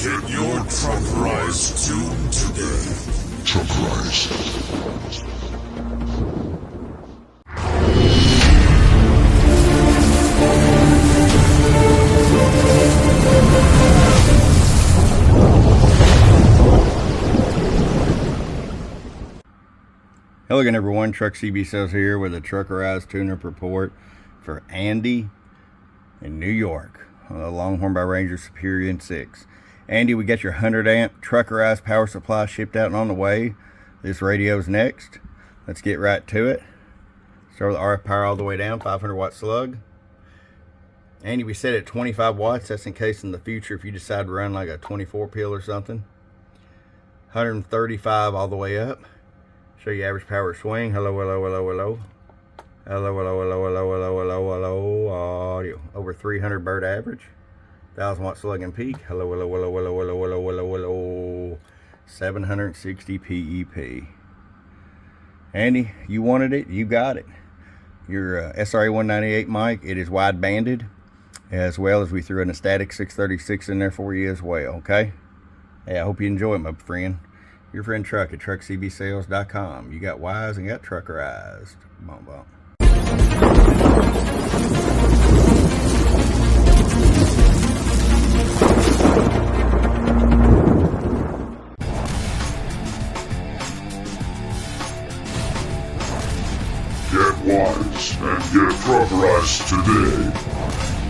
Get your Truckerized tune today. Truckerized. Hello again everyone, Truck CB Sales here with a Truckerized tune-up report for Andy in New York. Longhorn by Ranger Superior N6. Andy, we got your 100 amp Truckerized power supply shipped out and on the way. This radio's next. Let's get right to it. Start with RF power all the way down, 500 watt slug. Andy, we set it at 25 watts. That's in case in the future if you decide to run like a 24 pill or something. 135 all the way up. Show you average power swing. Hello, hello, hello, hello. Hello, hello, hello, hello, hello, hello, hello. Audio. Over 300 bird average. 1000 watt slug and peak. Hello, hello, hello, hello, hello, hello, hello, hello. 760 PEP. Andy, you wanted it, you got it. Your SRA 198 mic, it is wide banded, as well as we threw an static 636 in there for you as well, okay? Hey, I hope you enjoy it, my friend. Your friend Truck at truckcbsales.com. You got wise and got Truckerized. Bump, bump. Get wise and get Truckerized today.